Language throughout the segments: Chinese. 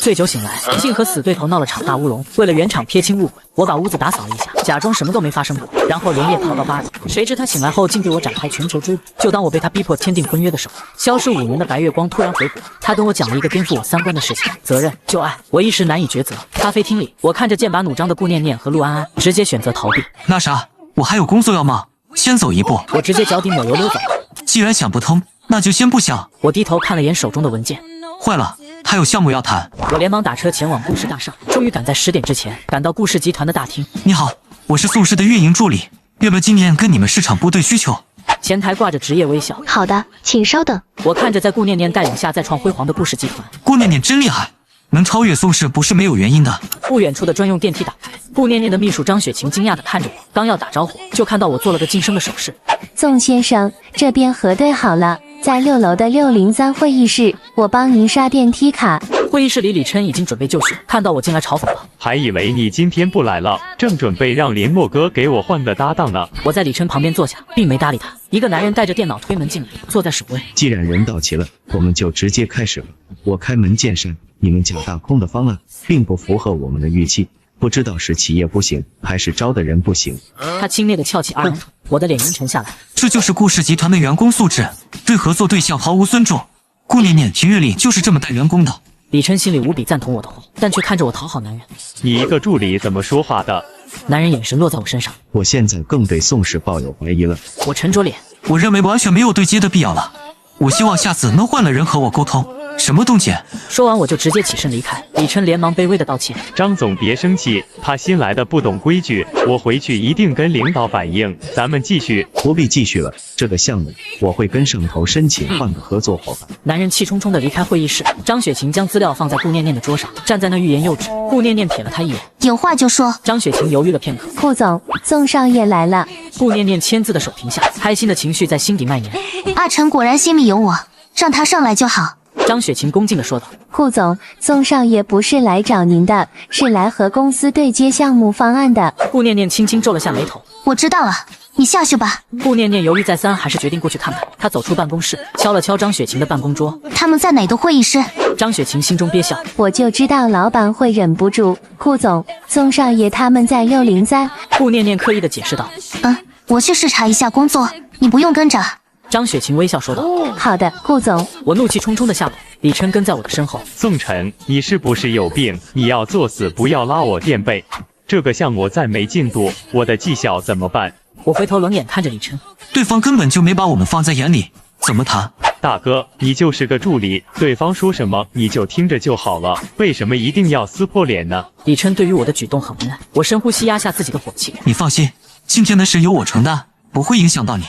醉酒醒来，竟和死对头闹了场大乌龙。为了圆场撇清误会，我把屋子打扫了一下，假装什么都没发生过，然后连夜逃到巴黎。谁知他醒来后竟对我展开全球追捕，就当我被他逼迫签订婚约的时候，消失5年的白月光突然回国。他跟我讲了一个颠覆我三观的事情：责任、旧爱。我一时难以抉择。咖啡厅里，我看着剑拔弩张的顾念念和陆安安，直接选择逃避。那啥，我还有工作要忙，先走一步。我直接脚底抹油溜走了。既然想不通，那就先不想。我低头看了眼手中的文件，坏了，还有项目要谈。我连忙打车前往顾氏大厦，终于赶在10点之前赶到顾氏集团的大厅。你好，我是宋氏的运营助理，要不要今年跟你们市场部对需求？前台挂着职业微笑。好的，请稍等。我看着在顾念念带领下再创辉煌的顾氏集团，顾念念真厉害，能超越宋氏不是没有原因的。不远处的专用电梯打开，顾念念的秘书张雪晴惊讶地看着我，刚要打招呼，就看到我做了个晋升的手势。宋先生，这边核对好了，在6楼的603会议室，我帮您刷电梯卡。会议室里，李琛已经准备就绪，看到我进来嘲讽道：“还以为你今天不来了，正准备让林墨哥给我换个搭档呢。”我在李琛旁边坐下，并没搭理他。一个男人带着电脑推门进来，坐在首位。既然人到齐了，我们就直接开始了。我开门见山，你们假大空的方案并不符合我们的预期，不知道是企业不行，还是招的人不行。他轻蔑地翘起二郎腿，我的脸阴沉下来。这就是顾氏集团的员工素质，对合作对象毫无尊重。顾念念平日里就是这么带员工的。李琛心里无比赞同我的话，但却看着我讨好男人。你一个助理怎么说话的？男人眼神落在我身上。我现在更对宋氏抱有怀疑了。我沉着脸，我认为完全没有对接的必要了。我希望下次能换了人和我沟通。什么冻结？说完我就直接起身离开。李琛连忙卑微的道歉。张总别生气，他新来的不懂规矩，我回去一定跟领导反映。咱们继续。不必继续了，这个项目我会跟上头申请换个合作伙伴。男人气冲冲的离开会议室。张雪晴将资料放在顾念念的桌上，站在那欲言又止。顾念念瞥了他一眼，有话就说。张雪晴犹豫了片刻。顾总，宋少爷来了。顾念念签字的手停下，开心的情绪在心底蔓延。阿成果然心里有我，让他上来就好。张雪晴恭敬地说道：“顾总，宋少爷不是来找您的，是来和公司对接项目方案的。”顾念念轻轻皱了下眉头。我知道了，你下去吧。顾念念犹豫再三，还是决定过去看看。他走出办公室，敲了敲张雪晴的办公桌。他们在哪个会议室？张雪晴心中憋笑，我就知道老板会忍不住。顾总，宋少爷他们在603。顾念念刻意的解释道：“我去视察一下工作，你不用跟着。”张雪晴微笑说道：“好的，顾总。”我怒气冲冲的下楼，李琛跟在我的身后。宋晨，你是不是有病？你要作死，不要拉我垫背。这个项目再没进度，我的绩效怎么办？我回头冷眼看着李琛，对方根本就没把我们放在眼里，怎么谈？大哥，你就是个助理，对方说什么你就听着就好了，为什么一定要撕破脸呢？李琛对于我的举动很无奈，我深呼吸压下自己的火气。你放心，今天的事由我承担，不会影响到你。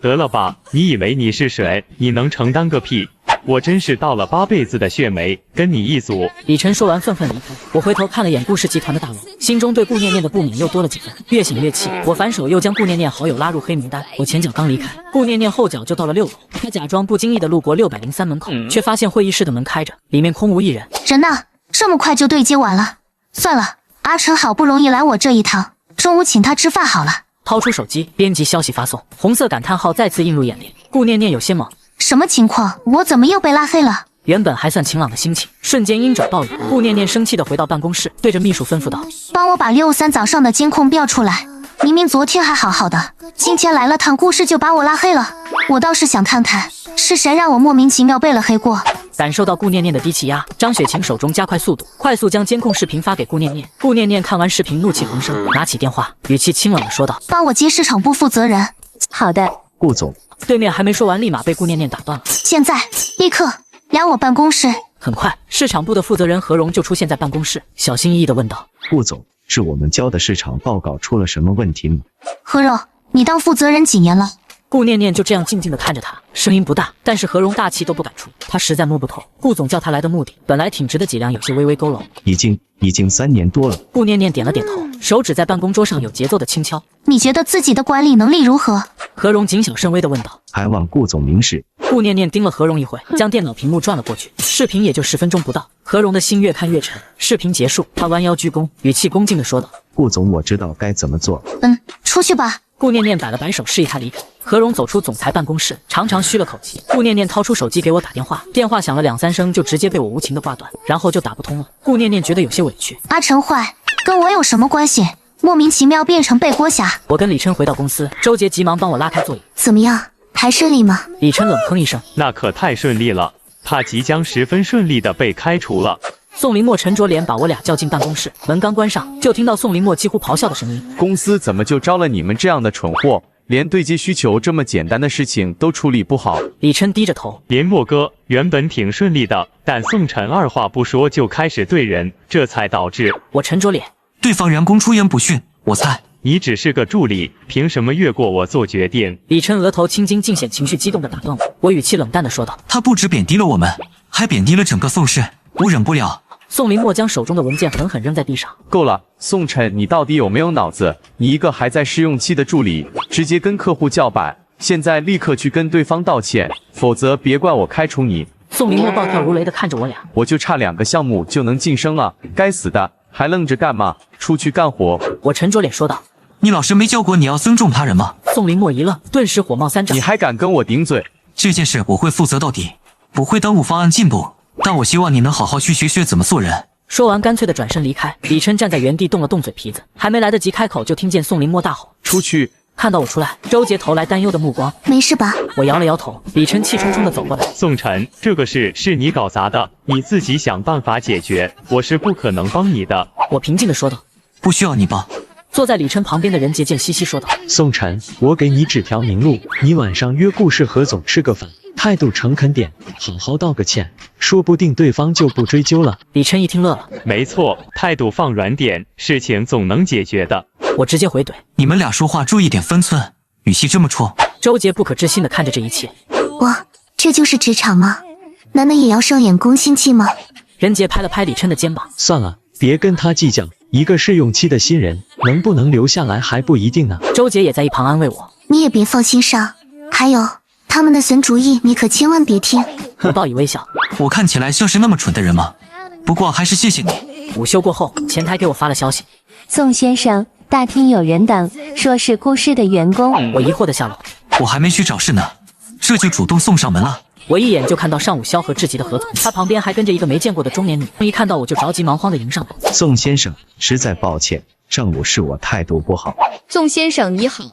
得了吧，你以为你是谁？你能承担个屁！我真是倒了8辈子的血霉，跟你一组。李琛说完愤愤离开。我回头看了眼顾氏集团的大楼，心中对顾念念的不满又多了几分，越想越气。我反手又将顾念念好友拉入黑名单。我前脚刚离开，顾念念后脚就到了6楼。他假装不经意的路过603门口，却发现会议室的门开着，里面空无一人。人呢？这么快就对接完了？算了，阿成好不容易来我这一趟，中午请他吃饭好了。掏出手机，编辑消息发送，红色感叹号再次映入眼帘。顾念念有些懵，什么情况？我怎么又被拉黑了？原本还算晴朗的心情，瞬间阴转暴雨。顾念念生气地回到办公室，对着秘书吩咐道：“帮我把653早上的监控调出来。明明昨天还好好的，今天来了趟顾氏就把我拉黑了。我倒是想看看是谁让我莫名其妙背了黑锅。”感受到顾念念的低气压，张雪晴手中加快速度，快速将监控视频发给顾念念。顾念念看完视频，怒气横生，拿起电话，语气清冷地说道：“帮我接市场部负责人。”好的，顾总。对面还没说完，立马被顾念念打断了。现在，立刻来我办公室。很快，市场部的负责人何荣就出现在办公室，小心翼翼地问道：“顾总，是我们交的市场报告出了什么问题吗？”何荣，你当负责人几年了？顾念念就这样静静地看着他，声音不大，但是何荣大气都不敢出。他实在摸不透顾总叫他来的目的，本来挺直的脊梁有些微微佝偻。已经3年多了。顾念念点了点头，手指在办公桌上有节奏的轻敲。你觉得自己的管理能力如何？何荣谨小慎微地问道。还望顾总明示。顾念念盯了何荣一会，将电脑屏幕转了过去，视频也就10分钟不到。何荣的心越看越沉。视频结束，他弯腰鞠躬，语气恭敬地说道：“顾总，我知道该怎么做。”出去吧。顾念念摆了摆手，示意他离开。何荣走出总裁办公室，长长吁了口气。顾念念掏出手机给我打电话，电话响了2、3声，就直接被我无情的挂断，然后就打不通了。顾念念觉得有些委屈。阿成坏，跟我有什么关系？莫名其妙变成背锅侠。我跟李琛回到公司，周杰急忙帮我拉开座椅。怎么样，还顺利吗？李琛冷哼一声，那可太顺利了，他即将十分顺利的被开除了。宋林墨沉着脸把我俩叫进办公室，门刚关上，就听到宋林墨几乎咆哮的声音：公司怎么就招了你们这样的蠢货？连对接需求这么简单的事情都处理不好。李琛低着头，林墨哥原本挺顺利的，但宋晨二话不说就开始对人，这才导致……我沉着脸，对方员工出言不逊，我猜你只是个助理，凭什么越过我做决定？李琛额头青筋尽显，情绪激动地打断我。我语气冷淡地说道：他不止贬低了我们，还贬低了整个宋氏，我忍不了。宋林墨将手中的文件狠狠扔在地上。够了，宋晨，你到底有没有脑子？你一个还在试用期的助理，直接跟客户叫板，现在立刻去跟对方道歉，否则别怪我开除你。宋林墨暴跳如雷地看着我俩，我就差2个项目就能晋升了，该死的，还愣着干嘛？出去干活！我沉着脸说道：你老师没教过你要尊重他人吗？宋林墨一愣，顿时火冒三丈。你还敢跟我顶嘴？这件事我会负责到底，不会耽误方案进步。但我希望你能好好去学学怎么做人。说完，干脆的转身离开。李琛站在原地动了动嘴皮子，还没来得及开口，就听见宋林墨大吼：出去！看到我出来，周杰投来担忧的目光。没事吧？我摇了摇头。李琛气冲冲的走过来：宋晨，这个事是你搞砸的，你自己想办法解决，我是不可能帮你的。我平静的说道：不需要你帮。坐在李琛旁边的任杰贱兮兮说道：宋晨，我给你指条明路，你晚上约顾氏何总吃个饭，态度诚恳点，好好道个歉，说不定对方就不追究了。李琛一听乐了：没错，态度放软点，事情总能解决的。我直接回怼：你们俩说话注意点分寸，语气这么冲。周杰不可置信的看着这一切：哇，这就是职场吗？难道也要上演攻心计吗？任杰拍了拍李琛的肩膀：算了，别跟他计较，一个试用期的新人能不能留下来还不一定呢。周杰也在一旁安慰我：你也别放心上，还有他们的损主意你可千万别听。我报以微笑：我看起来像是那么蠢的人吗？不过还是谢谢你。午休过后，前台给我发了消息：宋先生，大厅有人等，说是顾氏的员工。我疑惑的下楼：我还没去找事呢，这就主动送上门了。我一眼就看到上午萧何至极的何总，他旁边还跟着一个没见过的中年女，一看到我就着急忙慌的迎上来。宋先生，实在抱歉，上午是我态度不好。宋先生你好，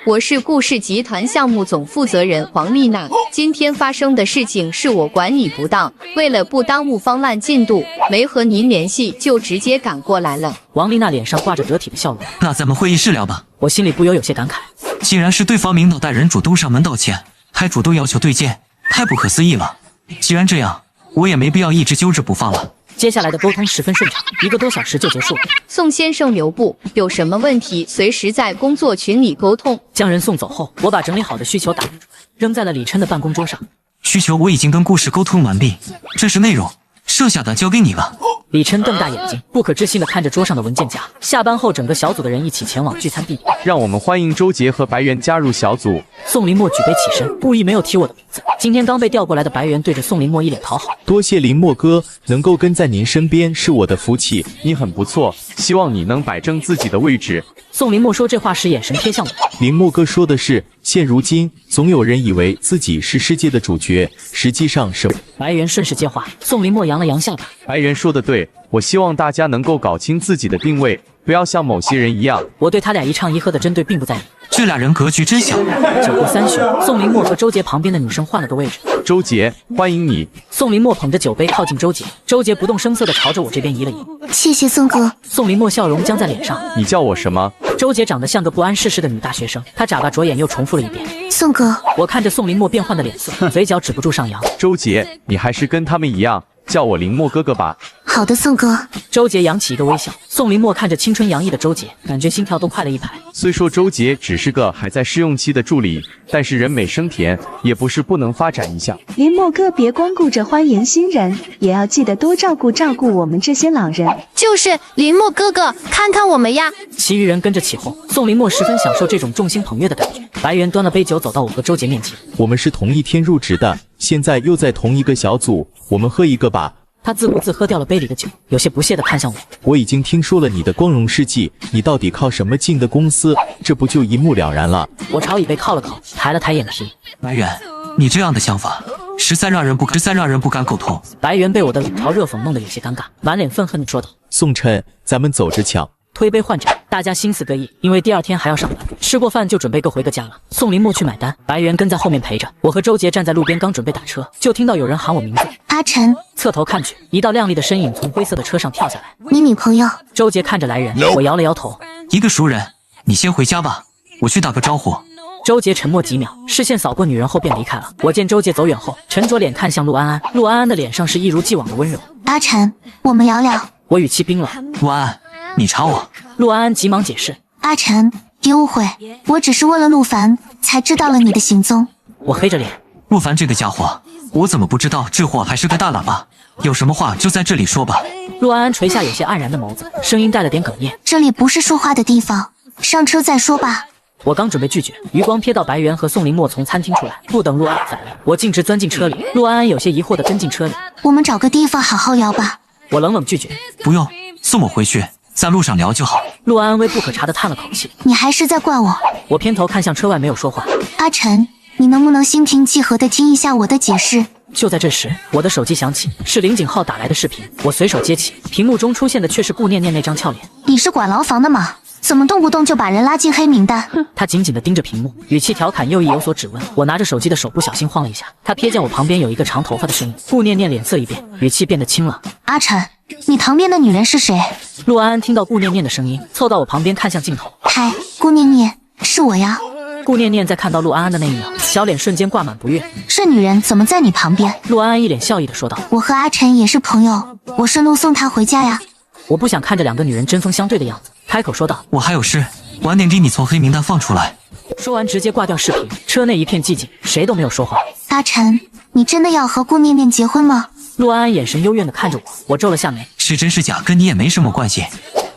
我是顾氏集团项目总负责人黄丽娜。今天发生的事情是我管理不当，为了不耽误方案进度，没和您联系就直接赶过来了。王丽娜脸上挂着得体的笑容。那咱们会议室聊吧。我心里不由有些感慨，既然是对方领导带人主动上门道歉，还主动要求对接，太不可思议了。既然这样，我也没必要一直揪着不放了。接下来的沟通十分顺畅，1个多小时就结束了。宋先生留步，有什么问题随时在工作群里沟通。将人送走后，我把整理好的需求打印出来，扔在了李琛的办公桌上。需求我已经跟顾氏沟通完毕，这是内容，剩下的交给你了。李琛瞪大眼睛，不可置信地看着桌上的文件夹。下班后，整个小组的人一起前往聚餐地点。让我们欢迎周杰和白猿加入小组。宋林墨举杯起身，故意没有提我的名字。今天刚被调过来的白猿对着宋林墨一脸讨好。多谢林墨哥，能够跟在您身边是我的福气，你很不错，希望你能摆正自己的位置。宋林墨说这话时，眼神瞥向我。林墨哥说的是，现如今总有人以为自己是世界的主角，实际上是……白猿顺势接话。宋林墨扬了扬下巴。白猿说的对，我希望大家能够搞清自己的定位，不要像某些人一样。我对他俩一唱一和的针对并不在意。这俩人格局真小。酒过三巡，宋林墨和周杰旁边的女生换了个位置。周杰，欢迎你。宋林墨捧着酒杯靠近周杰，周杰不动声色地朝着我这边移了移。谢谢宋哥。宋林墨笑容僵在脸上。你叫我什么？周杰长得像个不谙世事的女大学生，他眨巴着眼又重复了一遍。宋哥。我看着宋林墨变幻的脸色，嘴角止不住上扬。周杰，你还是跟他们一样，叫我林墨哥哥吧。好的，宋哥。周杰扬起一个微笑。宋林墨看着青春洋溢的周杰，感觉心跳都快了一拍。虽说周杰只是个还在试用期的助理，但是人美声甜，也不是不能发展一下。林墨哥别光顾着欢迎新人，也要记得多照顾我们这些老人。就是林墨哥哥，看看我们呀！其余人跟着起哄。宋林墨十分享受这种众星捧月的感觉。白猿端了杯酒走到我和周杰面前。我们是同一天入职的，现在又在同一个小组，我们喝一个吧。他自顾自喝掉了杯里的酒，有些不屑地看向我。我已经听说了你的光荣事迹，你到底靠什么进的公司？这不就一目了然了？我朝椅背靠了靠，抬了抬眼皮。白猿，你这样的想法实在让人不敢苟同。白猿被我的冷嘲热讽弄得有些尴尬，满脸愤恨地说道：“宋琛，咱们走着瞧。”推杯换盏，大家心思各异，因为第二天还要上班。吃过饭就准备各回各家了。宋林墨去买单，白猿跟在后面陪着。我和周杰站在路边，刚准备打车，就听到有人喊我名字：“阿晨。”侧头看去，一道亮丽的身影从灰色的车上跳下来。你女朋友？周杰看着来人，我摇了摇头。一个熟人，你先回家吧，我去打个招呼。周杰沉默几秒，视线扫过女人后便离开了。我见周杰走远后，沉着脸看向陆安安，陆安安的脸上是一如既往的温柔。阿晨，我们聊聊。我语气冰冷。陆安安，你查我？陆安安急忙解释。阿晨，别误会，我只是问了陆凡，才知道了你的行踪。我黑着脸。陆凡这个家伙，我怎么不知道这货还是个大喇叭？有什么话就在这里说吧。陆安安垂下有些黯然的眸子，声音带了点哽咽。这里不是说话的地方，上车再说吧。我刚准备拒绝，余光瞥到白猿和宋林墨从餐厅出来，不等陆安安返来，我径直钻进车里。陆安安有些疑惑地跟进车里。我们找个地方好好聊吧。我冷冷拒绝。不用，送我回去，在路上聊就好。陆安安微不可察地叹了口气。你还是在怪我。我偏头看向车外，没有说话。阿晨，你能不能心平气和地听一下我的解释？就在这时，我的手机响起，是林景浩打来的视频。我随手接起，屏幕中出现的却是顾念念那张俏脸。你是管牢房的吗？怎么动不动就把人拉进黑名单？他紧紧地盯着屏幕，语气调侃又意有所指问。我拿着手机的手不小心晃了一下，他瞥见我旁边有一个长头发的身影。顾念念脸色一变，语气变得轻了。阿晨，你旁边的女人是谁？陆安安听到顾念念的声音，凑到我旁边看向镜头。嗨，顾念念，是我呀。顾念念在看到陆安安的那一秒，小脸瞬间挂满不悦。这女人怎么在你旁边？陆安安一脸笑意地说道。我和阿晨也是朋友，我顺路送她回家呀。我不想看着两个女人针锋相对的样子，开口说道。我还有事，晚点给你从黑名单放出来。说完直接挂掉视频，车内一片寂静，谁都没有说话。阿晨，你真的要和顾念念结婚吗？陆安安眼神幽怨地看着我，我皱了下眉。是真是假跟你也没什么关系。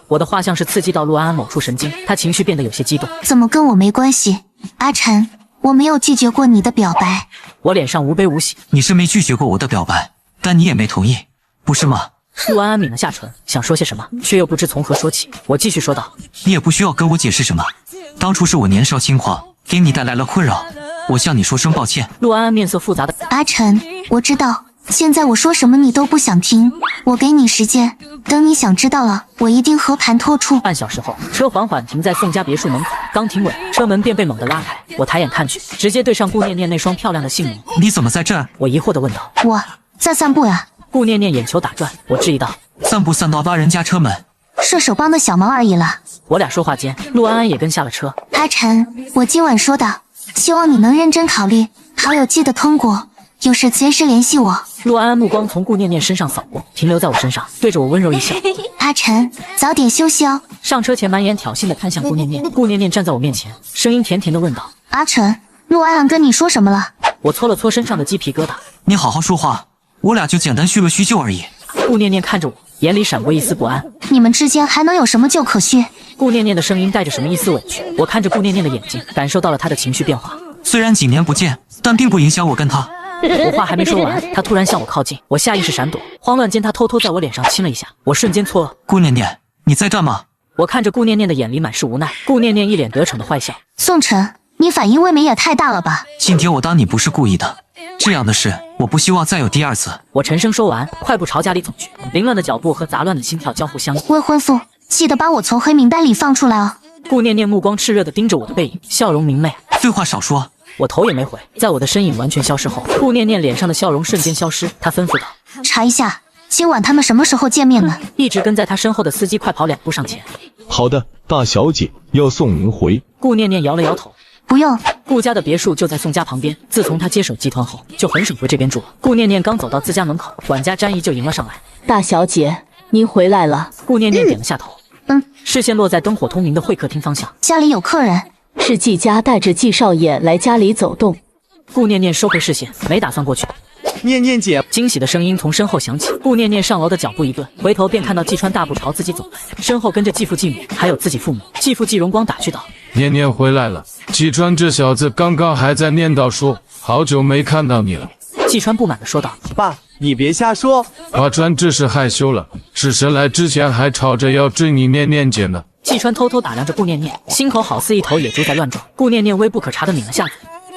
我的话像是刺激到陆安安某处神经，她情绪变得有些激动。怎么跟我没关系？阿晨，我没有拒绝过你的表白。我脸上无悲无喜。你是没拒绝过我的表白，但你也没同意，不是吗？陆安安抿了下唇，想说些什么，却又不知从何说起。我继续说道。你也不需要跟我解释什么，当初是我年少轻狂，给你带来了困扰，我向你说声抱歉。陆安安面色复杂的。阿晨，我知道，现在我说什么你都不想听，我给你时间，等你想知道了，我一定和盘托出。半小时后，车缓缓停在宋家别墅门口，刚停稳，车门便被猛地拉开。我抬眼看去，直接对上顾念念那双漂亮的杏眸。你怎么在这儿？我疑惑地问道。我在散步呀。顾念念眼球打转，我质疑道。散步散到扒人家车门，射手帮的小忙而已了。我俩说话间，陆安安也跟下了车。阿晨，我今晚说的，希望你能认真考虑，好友记得通过，有事随时联系我。陆安安目光从顾念念身上扫过，停留在我身上，对着我温柔一笑。阿晨，早点休息哦。上车前满眼挑衅地看向顾念念，顾念念站在我面前，声音甜甜地问道：阿晨，陆安安跟你说什么了？我搓了搓身上的鸡皮疙瘩。你好好说话，我俩就简单叙了叙旧而已。顾念念看着我，眼里闪过一丝不安。你们之间还能有什么旧可叙？顾念念的声音带着什么一丝委屈。我看着顾念念的眼睛，感受到了她的情绪变化。虽然几年不见，但并不影响我跟她。我话还没说完，她突然向我靠近，我下意识闪躲，慌乱间她偷偷在我脸上亲了一下，我瞬间错愕。顾念念，你在干嘛？我看着顾念念的眼里满是无奈，顾念念一脸得逞的坏笑。宋晨，你反应未免也太大了吧？今天我当你不是故意的，这样的事我不希望再有第二次。我沉声说完，快步朝家里走去，凌乱的脚步和杂乱的心跳交互相应。未婚夫，记得把我从黑名单里放出来哦。顾念念目光炽热地盯着我的背影，笑容明媚。废话少说。我头也没回，在我的身影完全消失后，顾念念脸上的笑容瞬间消失。她吩咐道：查一下今晚他们什么时候见面呢？一直跟在她身后的司机快跑2步上前。好的，大小姐，要送您回。顾念念摇了摇头。不用，顾家的别墅就在宋家旁边。自从他接手集团后，就很少回这边住了。顾念念刚走到自家门口，管家詹姨就迎了上来。大小姐，您回来了。顾念念点了下头，视线落在灯火通明的会客厅方向。家里有客人，是季家带着季少爷来家里走动。顾念念收回视线，没打算过去。念念姐，惊喜的声音从身后响起。顾念念上楼的脚步一顿，回头便看到季川大步朝自己走来，身后跟着继父继母，还有自己父母。继父季荣光打趣道：念念回来了。季川这小子刚刚还在念叨说好久没看到你了。季川不满地说道：“爸，你别瞎说。”阿川只是害羞了，是谁来之前还吵着要追你念念姐呢？季川偷偷打量着顾念念，心口好似一头野猪在乱撞。顾念念微不可察地抿了下嘴。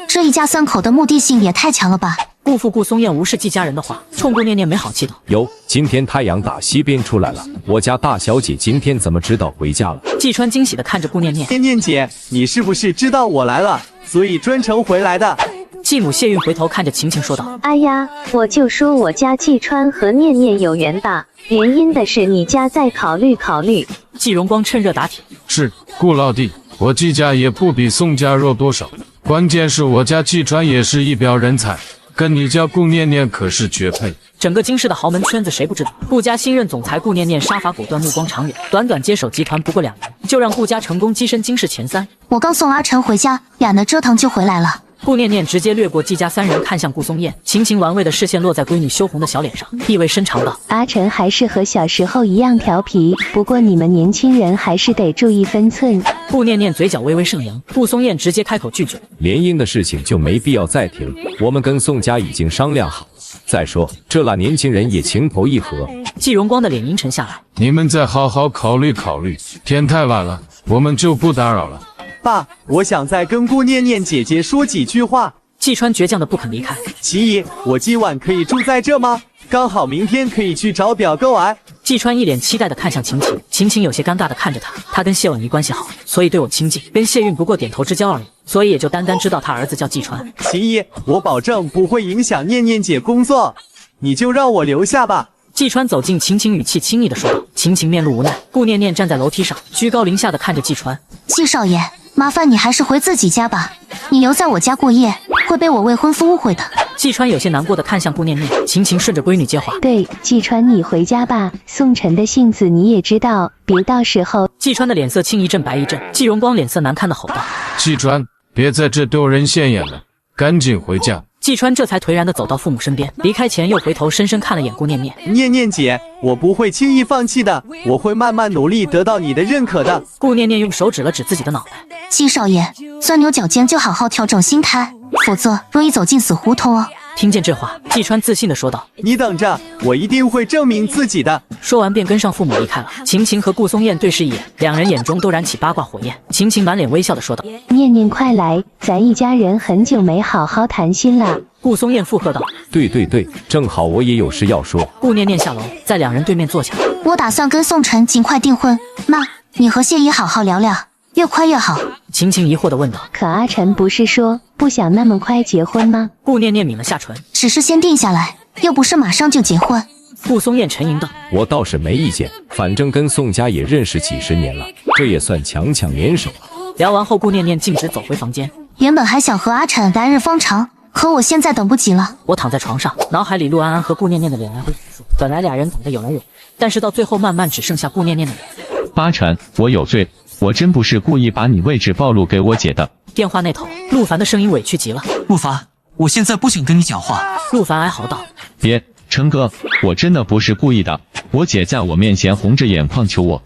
这一家三口的目的性也太强了吧！顾父顾松燕无视季家人的话，冲顾念念没好气道：“哟，今天太阳打西边出来了，我家大小姐今天怎么知道回家了？”季川惊喜地看着顾念念：“念念姐，你是不是知道我来了，所以专程回来的？”继母谢韵回头看着晴晴说道：“哎呀，我就说我家季川和念念有缘吧，联姻的事你家再考虑考虑。”季荣光趁热打铁：“是顾老弟，我季家也不比宋家弱多少，关键是我家季川也是一表人才，跟你家顾念念可是绝配。”整个京市的豪门圈子谁不知道？顾家新任总裁顾念念杀伐果断，目光长远，短短接手集团不过2年，就让顾家成功跻身京市前3。我刚送阿晨回家，俩的折腾就回来了。顾念念直接掠过季家3人，看向顾松燕，晴晴玩味的视线落在闺女羞红的小脸上，意味深长道：“阿晨还是和小时候一样调皮，不过你们年轻人还是得注意分寸。”顾念念嘴角微微上扬，顾松燕直接开口拒绝：“联姻的事情就没必要再提了，我们跟宋家已经商量好。再说这俩年轻人也情投意合。”季荣光的脸阴沉下来：“你们再好好考虑考虑，天太晚了，我们就不打扰了。”爸，我想再跟顾念念姐姐说几句话。季川倔强的不肯离开。其一，我今晚可以住在这吗？刚好明天可以去找表哥玩。季川一脸期待的看向晴晴，晴晴有些尴尬的看着他。他跟谢婉仪关系好，所以对我亲近，跟谢韵不过点头之交而已，所以也就单单知道他儿子叫季川。其一，我保证不会影响念念姐工作，你就让我留下吧。季川走近晴晴，语气轻易的说道。晴晴面露无奈。顾念念站在楼梯上，居高临下的看着季川：“季少爷，麻烦你还是回自己家吧，你留在我家过夜会被我未婚夫误会的。”季川有些难过的看向顾念念，晴晴顺着闺女接话：“对，季川你回家吧，宋晨的性子你也知道，别到时候……”季川的脸色青一阵白一阵，季荣光脸色难看的吼道：“季川，别在这丢人现眼了，赶紧回家。”季川这才颓然地走到父母身边，离开前又回头深深看了眼顾念念。念念姐，我不会轻易放弃的，我会慢慢努力得到你的认可的。顾念念用手指了指自己的脑袋。季少爷，钻牛角尖就好好调整心态，否则容易走进死胡同哦。听见这话，季川自信地说道：“你等着，我一定会证明自己的。”说完便跟上父母离开了。晴晴和顾松燕对视一眼，两人眼中都燃起八卦火焰。晴晴满脸微笑地说道：“念念快来，咱一家人很久没好好谈心了。”顾松燕附和道：“对对对，正好我也有事要说。”顾念念下楼，在两人对面坐下。我打算跟宋晨尽快订婚，妈，你和谢姨好好聊聊，越快越好。晴晴疑惑地问道：“可阿晨不是说不想那么快结婚吗？”顾念念抿了下唇：“只是先定下来，又不是马上就结婚。”顾松燕沉吟道：“我倒是没意见，反正跟宋家也认识几十年了，这也算强强联手了。”聊完后，顾念念径直走回房间。原本还想和阿晨来日方长，可我现在等不及了。我躺在床上，脑海里陆安安和顾念念的脸来回数，本来俩人长得有来有，但是到最后慢慢只剩下顾念念的脸。八成，我有罪，我真不是故意把你位置暴露给我姐的。电话那头，陆凡的声音委屈极了。陆凡，我现在不想跟你讲话。陆凡哀嚎道：“别，成哥，我真的不是故意的。我姐在我面前红着眼眶求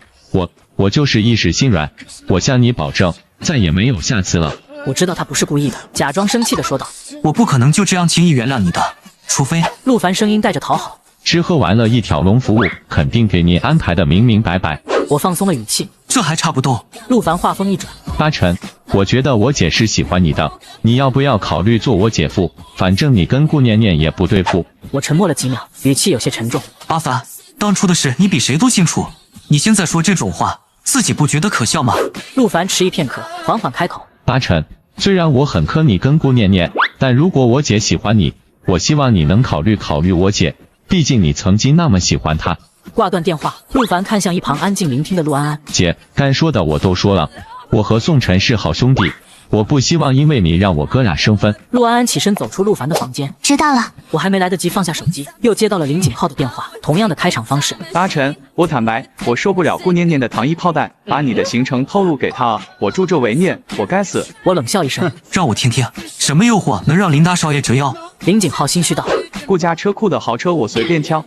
我就是一时心软。我向你保证，再也没有下次了。”我知道他不是故意的，假装生气的说道：“我不可能就这样轻易原谅你的，除非……”陆凡声音带着讨好：“吃喝玩乐一条龙服务，肯定给你安排的明明白白。”我放松了语气：“这还差不多。”陆凡话锋一转：“八成，我觉得我姐是喜欢你的，你要不要考虑做我姐夫？反正你跟顾念念也不对付。”我沉默了几秒，语气有些沉重：“阿凡，当初的事你比谁都清楚，你现在说这种话，自己不觉得可笑吗？”陆凡迟疑片刻，缓缓开口：“八成，虽然我很磕你跟顾念念，但如果我姐喜欢你，我希望你能考虑考虑我姐，毕竟你曾经那么喜欢她。”挂断电话，陆凡看向一旁安静聆听的陆安安：“姐，该说的我都说了，我和宋晨是好兄弟，我不希望因为你让我哥俩生分。”陆安安起身走出陆凡的房间：“知道了。”我还没来得及放下手机，又接到了林景浩的电话，同样的开场方式：“阿晨，我坦白，我受不了顾念念的糖衣炮弹，把你的行程透露给他，我助纣为虐，我该死。”我冷笑一声：“让我听听，什么诱惑能让林大少爷折腰？”林景浩心虚道：“顾家车库的豪车我随便挑。”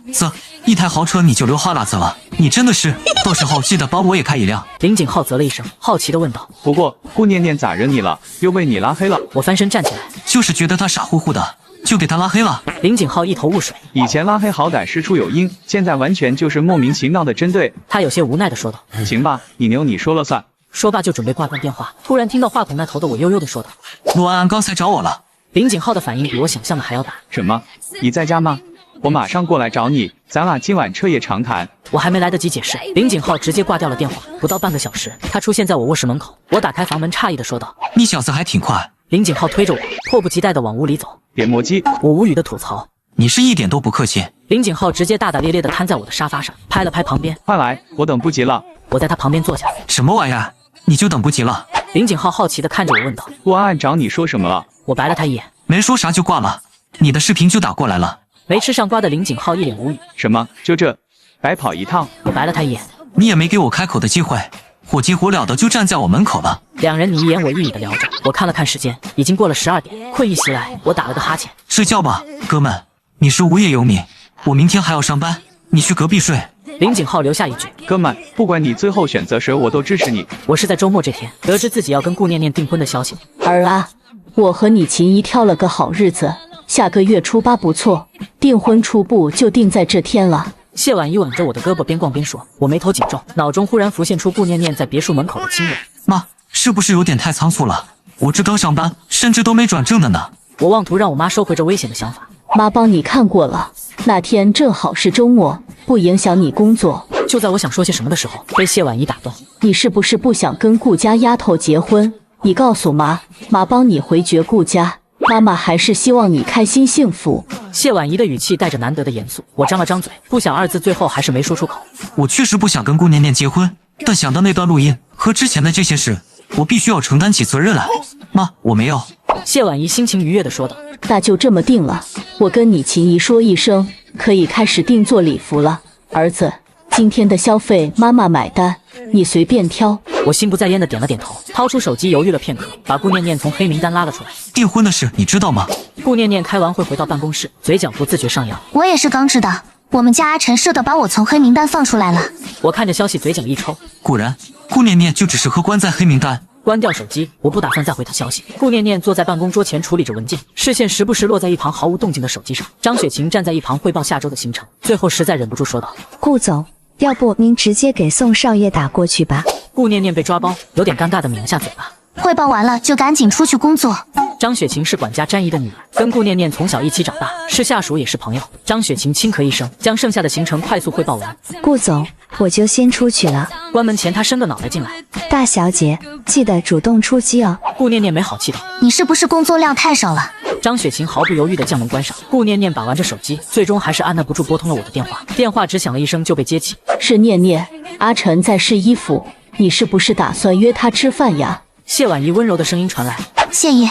一台豪车你就流哈喇子了，你真的是，到时候记得帮我也开一辆。林景浩啧了一声，好奇地问道：“不过顾念念咋惹你了？又被你拉黑了？”我翻身站起来，就是觉得他傻乎乎的，就给他拉黑了。林景浩一头雾水，以前拉黑好歹事出有因，现在完全就是莫名其妙的针对。他有些无奈的说道：“行吧，你牛你说了算。”说罢就准备挂断电话，突然听到话筒那头的我悠悠的说道：“陆安安刚才找我了。”林景浩的反应比我想象的还要大。什么？你在家吗？我马上过来找你，咱俩今晚彻夜长谈。我还没来得及解释，林景浩直接挂掉了电话。不到半个小时，他出现在我卧室门口。我打开房门，诧异的说道：“你小子还挺快。”林景浩推着我，迫不及待的往屋里走。点磨机，我无语的吐槽：“你是一点都不客气。”林景浩直接大大咧咧的瘫在我的沙发上，拍了拍旁边：“快来，我等不及了。”我在他旁边坐下。什么玩意儿？你就等不及了？林景浩好奇的看着我问道：“陆安安找你说什么了？”我白了他一眼，没说啥就挂了。你的视频就打过来了。没吃上瓜的林景浩一脸无语：“什么？就这？白跑一趟？”我白了他一眼：“你也没给我开口的机会，火急火燎的就站在我门口了。”两人你一言我一语的聊着，我看了看时间，已经过了12点，困意袭来，我打了个哈欠。睡觉吧，哥们，你是无业游民，我明天还要上班，你去隔壁睡。林景浩留下一句：“哥们，不管你最后选择谁，我都支持你。”我是在周末这天得知自己要跟顾念念订婚的消息。儿啊，我和你秦姨挑了个好日子，下个月初8不错，订婚初步就定在这天了。谢婉仪挽着我的胳膊边逛边说，我眉头紧皱，脑中忽然浮现出顾念念在别墅门口的亲吻。妈，是不是有点太仓促了？我这刚上班，甚至都没转正的呢。我妄图让我妈收回这危险的想法。妈帮你看过了，那天正好是周末，不影响你工作。就在我想说些什么的时候，被谢婉仪打断。你是不是不想跟顾家丫头结婚？你告诉妈，妈帮你回绝顾家。妈妈还是希望你开心幸福。谢婉仪的语气带着难得的严肃，我张了张嘴，不想2字最后还是没说出口。我确实不想跟顾念念结婚，但想到那段录音和之前的这些事，我必须要承担起责任来。妈，我没有。谢婉仪心情愉悦地说道：“那就这么定了，我跟你秦姨说一声，可以开始定做礼服了。儿子，今天的消费妈妈买单，你随便挑。”我心不在焉的点了点头，掏出手机犹豫了片刻，把顾念念从黑名单拉了出来。订婚的事你知道吗？顾念念开完会回到办公室，嘴角不自觉上扬。我也是刚知道，我们家阿晨社的把我从黑名单放出来了。我看着消息，嘴角一抽。果然，顾念念就只适合关在黑名单。关掉手机，我不打算再回他消息。顾念念坐在办公桌前处理着文件，视线时不时落在一旁毫无动静的手机上。张雪晴站在一旁汇报下周的行程，最后实在忍不住说道：“顾总，要不您直接给宋少爷打过去吧。”顾念念被抓包，有点尴尬的抿了下嘴巴。汇报完了就赶紧出去工作。张雪晴是管家詹姨的女儿，跟顾念念从小一起长大，是下属也是朋友。张雪晴轻咳一声，将剩下的行程快速汇报完。顾总，我就先出去了。关门前，她伸个脑袋进来。大小姐，记得主动出击哦。顾念念没好气道：“你是不是工作量太少了？”张雪晴毫不犹豫地将门关上。顾念念把玩着手机，最终还是按捺不住拨通了我的电话。电话只响了一声就被接起。是念念，阿晨在试衣服，你是不是打算约他吃饭呀？谢婉仪温柔的声音传来。谢姨，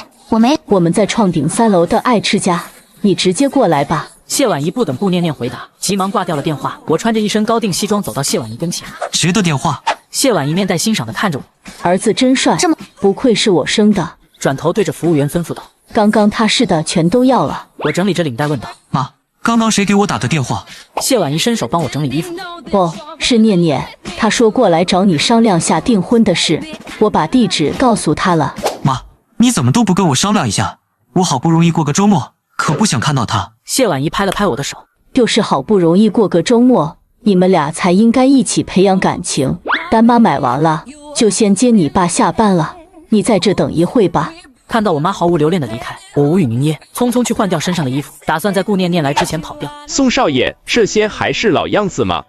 我们在创顶3楼的爱吃家，你直接过来吧。谢婉仪不等顾念念回答，急忙挂掉了电话。我穿着一身高定西装走到谢婉仪跟前。谁的电话？谢婉仪面带欣赏的看着我。儿子真帅，不愧是我生的。转头对着服务员吩咐道：“刚刚他试的全都要了。”我整理着领带问道：“妈，刚刚谁给我打的电话？”谢婉仪伸手帮我整理衣服。不是念念，他说过来找你商量下订婚的事，我把地址告诉他了。妈，你怎么都不跟我商量一下？我好不容易过个周末，可不想看到他。谢婉仪拍了拍我的手，就是好不容易过个周末，你们俩才应该一起培养感情。单妈买完了，就先接你爸下班了，你在这等一会吧。看到我妈毫无留恋的离开，我无语凝噎，匆匆去换掉身上的衣服，打算在顾念念来之前跑掉。宋少爷，这些还是老样子吗？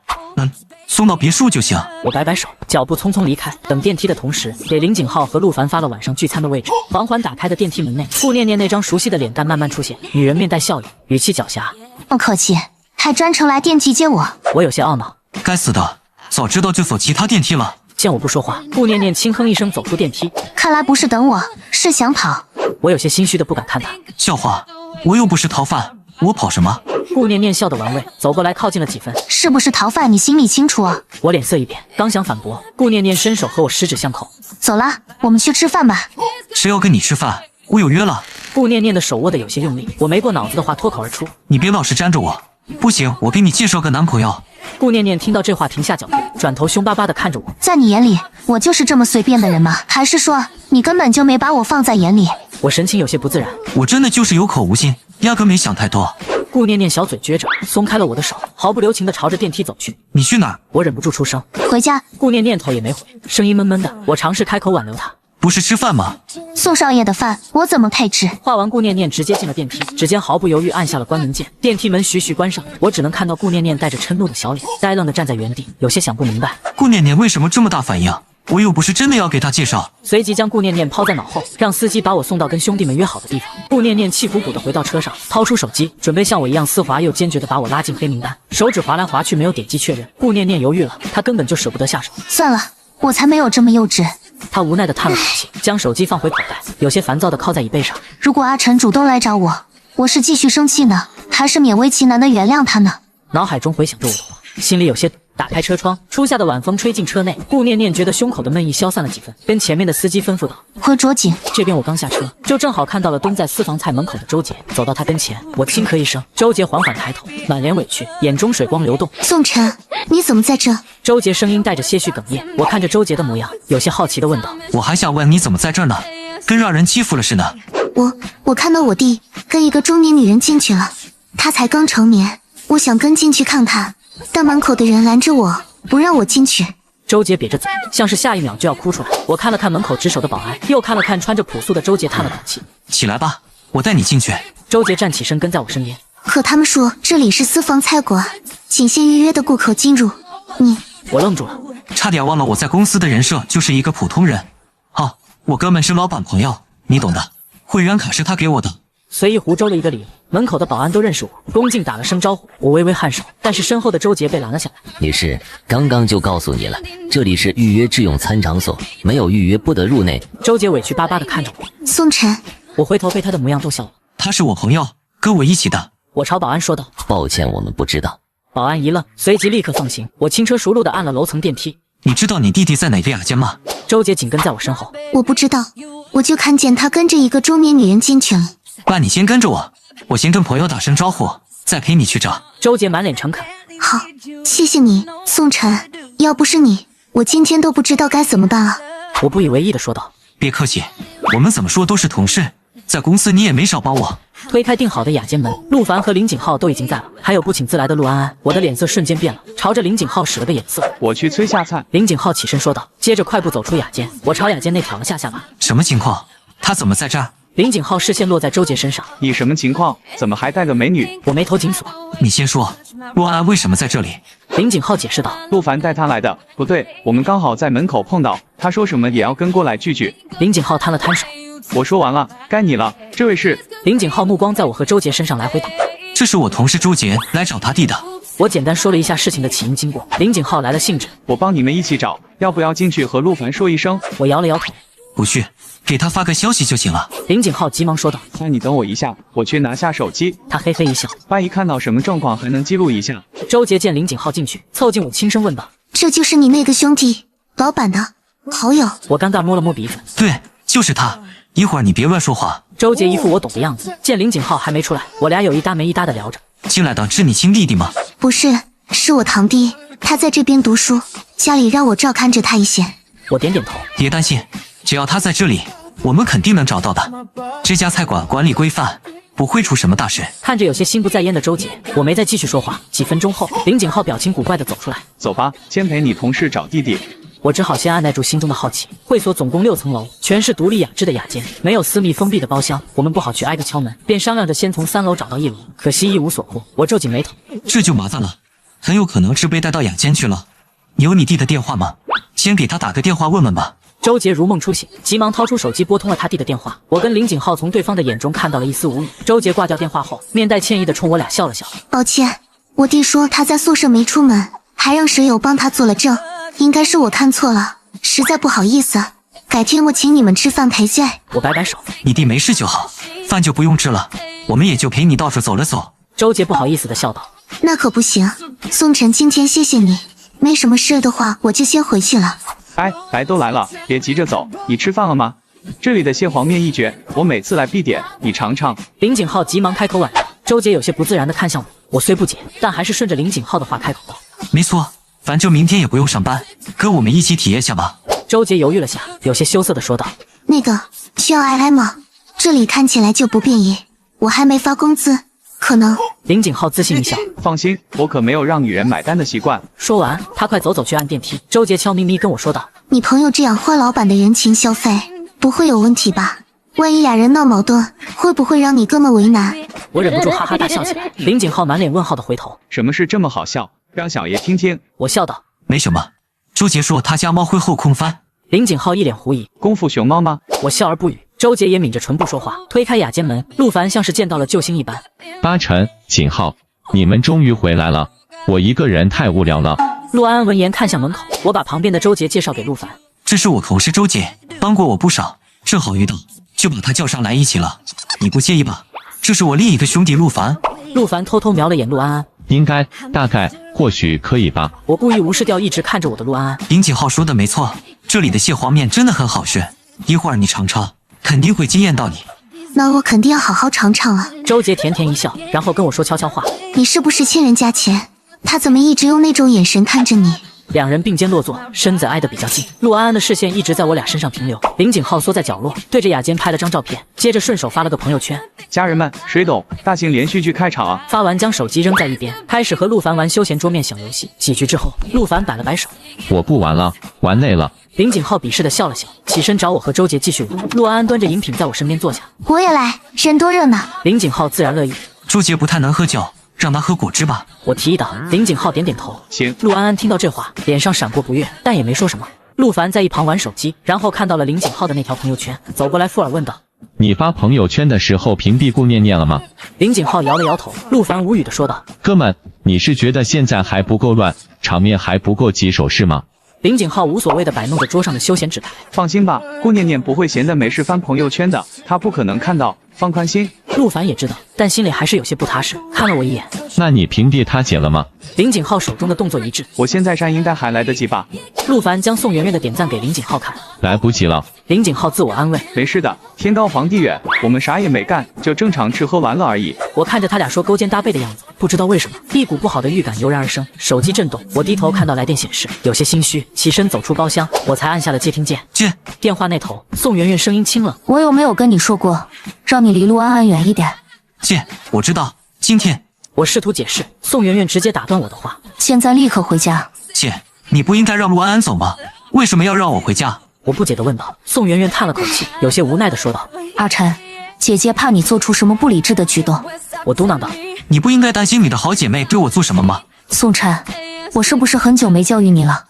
送到别墅就行。我摆摆手，脚步匆匆离开。等电梯的同时，给林景浩和陆凡发了晚上聚餐的位置。缓缓打开的电梯门内，顾念念那张熟悉的脸蛋慢慢出现，女人面带笑意，语气狡黠：“不客气，还专程来电梯接我。”我有些懊恼，该死的，早知道就走其他电梯了。见我不说话，顾念念轻哼一声走出电梯。看来不是等我，是想跑。我有些心虚的不敢看他。笑话，我又不是逃犯，我跑什么？顾念念笑得玩味，走过来靠近了几分。是不是逃犯你心里清楚啊？我脸色一变，刚想反驳，顾念念伸手和我十指相扣。走了，我们去吃饭吧。谁要跟你吃饭？我有约了。顾念念的手握得有些用力，我没过脑子的话脱口而出：“你别老是粘着我。”不行，我给你介绍个男朋友。顾念念听到这话停下脚步，转头凶巴巴地看着我。在你眼里，我就是这么随便的人吗？还是说你根本就没把我放在眼里？我神情有些不自然。我真的就是有口无心。压根没想太多。顾念念小嘴撅着，松开了我的手，毫不留情地朝着电梯走去。你去哪儿？我忍不住出声。回家。顾念念头也没回，声音闷闷的。我尝试开口挽留她。不是吃饭吗？宋少爷的饭我怎么配吃？话完，顾念念直接进了电梯，指尖毫不犹豫按下了关门键，电梯门徐徐关上。我只能看到顾念念带着嗔怒的小脸，呆愣地站在原地，有些想不明白。顾念念为什么这么大反应？我又不是真的要给她介绍。随即将顾念念抛在脑后，让司机把我送到跟兄弟们约好的地方。顾念念气鼓鼓地回到车上，掏出手机，准备像我一样丝滑又坚决地把我拉进黑名单。手指划来划去，没有点击确认。顾念念犹豫了，她根本就舍不得下手。算了，我才没有这么幼稚。他无奈地叹了口气，将手机放回口袋，有些烦躁地靠在椅背上。如果阿晨主动来找我，我是继续生气呢，还是勉为其难地原谅他呢？脑海中回想着我的话，心里有些打开车窗，初夏的晚风吹进车内。顾念念觉得胸口的闷意消散了几分，跟前面的司机吩咐道：“回卓锦。”这边我刚下车，就正好看到了蹲在私房菜门口的周杰。走到他跟前，我轻咳一声。周杰缓缓抬头，满脸委屈，眼中水光流动。宋晨，你怎么在这？周杰声音带着些许哽咽。我看着周杰的模样，有些好奇地问道：“我还想问你怎么在这儿呢？跟让人欺负了似的。”我看到我弟跟一个中年女人进去了，他才刚成年，我想跟进去看看，但门口的人拦着我，不让我进去。周杰瘪着嘴，像是下一秒就要哭出来。我看了看门口值守的保安，又看了看穿着朴素的周杰，叹了口气：“起来吧，我带你进去。”周杰站起身跟在我身边。可他们说这里是私房菜馆，仅限预约的顾客进入。我愣住了，差点忘了我在公司的人设就是一个普通人。哦，我哥们是老板朋友，你懂的。会员卡是他给我的。随意胡诌了一个理由，门口的保安都认识我，恭敬打了声招呼。我微微颔首，但是身后的周杰被拦了下来。女士，刚刚就告诉你了，这里是预约制用餐场所，没有预约不得入内。周杰委屈巴巴地看着我。宋晨，我回头被他的模样逗笑了。他是我朋友，跟我一起的。我朝保安说道。抱歉，我们不知道。保安一愣，随即立刻放行。我轻车熟路地按了楼层电梯。你知道你弟弟在哪个雅间吗？周杰紧跟在我身后。我不知道，我就看见他跟着一个中年女人进去了。爸，你先跟着我，我先跟朋友打声招呼，再陪你去找。周杰满脸诚恳。好，谢谢你，宋晨。要不是你，我今天都不知道该怎么办了。我不以为意地说道。别客气，我们怎么说都是同事，在公司你也没少帮我。推开订好的雅间门，陆凡和林景浩都已经在了，还有不请自来的陆安安。我的脸色瞬间变了，朝着林景浩使了个眼色。我去催下菜。林景浩起身说道，接着快步走出雅间。我朝雅间内挑了下下巴。什么情况？他怎么在这儿？林景浩视线落在周杰身上。你什么情况？怎么还带个美女？我眉头紧锁。你先说，陆安安为什么在这里？林景浩解释道。陆凡带他来的。不对，我们刚好在门口碰到，他说什么也要跟过来聚聚。林景浩摊了摊手。我说完了，该你了。这位是？林景浩目光在我和周杰身上来回打。这是我同事周杰来找他弟的。我简单说了一下事情的起因经过。林景浩来了兴致。我帮你们一起找，要不要进去和陆凡说一声？我摇了摇头。不去，给他发个消息就行了。林景浩急忙说道。那你等我一下，我去拿下手机。他嘿嘿一笑。万一看到什么状况还能记录一下。周杰见林景浩进去，凑近我轻声问道。这就是你那个兄弟，老板的好友？我尴尬摸了摸鼻子。对，就是他。一会儿你别乱说话。周杰一副我懂的样子。见林景浩还没出来，我俩有一搭没一搭的聊着。进来的是你亲弟弟吗？不是，是我堂弟，他在这边读书，家里让我照看着他一些。我点点头。别担心，只要他在这里，我们肯定能找到的。这家菜馆管理规范，不会出什么大事。看着有些心不在焉的周杰，我没再继续说话。几分钟后，林景浩表情古怪地走出来。走吧，先陪你同事找弟弟。我只好先按耐住心中的好奇。会所总共6层楼，全是独立雅致的雅间，没有私密封闭的包厢。我们不好去挨个敲门，便商量着先从3楼找到1楼。可惜一无所获，我皱紧眉头。这就麻烦了，很有可能是被带到雅间去了。你有你弟的电话吗？先给他打个电话问问吧。周杰如梦初醒，急忙掏出手机拨通了他弟的电话。我跟林景浩从对方的眼中看到了一丝无语。周杰挂掉电话后，面带歉意地冲我俩笑了笑。抱歉，我弟说他在宿舍没出门，还让舍友帮他做了证。应该是我看错了，实在不好意思，改天我请你们吃饭赔罪。我摆摆手，你弟没事就好，饭就不用吃了，我们也就陪你到处走了走。周杰不好意思地笑道。那可不行，宋晨今天谢谢你，没什么事的话我就先回去了。哎，来都来了，别急着走，你吃饭了吗？这里的蟹黄面一绝，我每次来必点，你尝尝。林景浩急忙开口挽着，周杰有些不自然地看向我，我虽不解，但还是顺着林景浩的话开口道。没错。反正明天也不用上班，跟我们一起体验下吧。周杰犹豫了下，有些羞涩地说道。那个需要挨吗？这里看起来就不便宜，我还没发工资，可能。林景浩自信一笑，放心，我可没有让女人买单的习惯。说完，他快走去按电梯。周杰悄咪咪跟我说道：“你朋友这样花老板的人情消费，不会有问题吧？万一俩人闹矛盾，会不会让你哥们为难？”我忍不住哈哈大笑起来。林景浩满脸问号的回头：“什么事这么好笑？让小爷听听。”我笑道：“没什么。周杰说他家猫会后空翻。”林景浩一脸狐疑：“功夫熊猫吗？”我笑而不语。周杰也抿着唇不说话，推开雅间门，陆凡像是见到了救星一般。八成，景浩，你们终于回来了，我一个人太无聊了。陆安安闻言看向门口，我把旁边的周杰介绍给陆凡。这是我同事周杰，帮过我不少，正好遇到，就把他叫上来一起了。你不介意吧？这是我另一个兄弟陆凡。陆凡偷偷瞄了眼陆安安，应该，大概，或许可以吧。我故意无视掉一直看着我的陆安安。林景浩说的没错，这里的蟹黄面真的很好吃，一会儿你尝尝，肯定会惊艳到你。那我肯定要好好尝尝了。周杰甜甜一笑，然后跟我说悄悄话：“你是不是欠人家钱？他怎么一直用那种眼神看着你？”两人并肩落座，身子挨得比较近。陆安安的视线一直在我俩身上停留。林景浩缩在角落，对着雅间拍了张照片，接着顺手发了个朋友圈：“家人们，谁懂？大型连续剧开场啊！”发完将手机扔在一边，开始和陆凡玩休闲桌面小游戏。几局之后，陆凡摆了摆手：“我不玩了，玩累了。”林景浩鄙视的笑了笑，起身找我和周杰继续玩。陆安安端着饮品在我身边坐下：“我也来，人多热闹。”林景浩自然乐意。周杰不太能喝酒，让他喝果汁吧。我提议道。林景浩点点头，行。陆安安听到这话，脸上闪过不悦，但也没说什么。陆凡在一旁玩手机，然后看到了林景浩的那条朋友圈，走过来附耳问道：“你发朋友圈的时候屏蔽顾念念了吗？”林景浩摇了摇头。陆凡无语的说道：“哥们，你是觉得现在还不够乱，场面还不够棘手是吗？”林景浩无所谓的摆弄着桌上的休闲纸牌。放心吧，顾念念不会闲的没事翻朋友圈的，他不可能看到，放宽心。陆凡也知道，但心里还是有些不踏实，看了我一眼。那你屏蔽他姐了吗？林景浩手中的动作一致。我现在删应该还来得及吧？陆凡将宋媛媛的点赞给林景浩看。来不及了。林景浩自我安慰，没事的，天高皇帝远，我们啥也没干，就正常吃喝玩乐而已。我看着他俩说勾肩搭背的样子，不知道为什么，一股不好的预感油然而生。手机震动，我低头看到来电显示，有些心虚，起身走出包厢，我才按下了接听键。接电话那头，宋媛媛声音清冷：“我有没有跟你说过，让你离陆安安远一点？”姐，我知道，今天。我试图解释，宋媛媛直接打断我的话：“现在立刻回家。”姐，你不应该让陆安安走吗？为什么要让我回家？我不解地问道。宋媛媛叹了口气，有些无奈地说道：“阿晨，姐姐怕你做出什么不理智的举动。”我嘟囔道：“你不应该担心你的好姐妹对我做什么吗？”宋晨，我是不是很久没教育你了？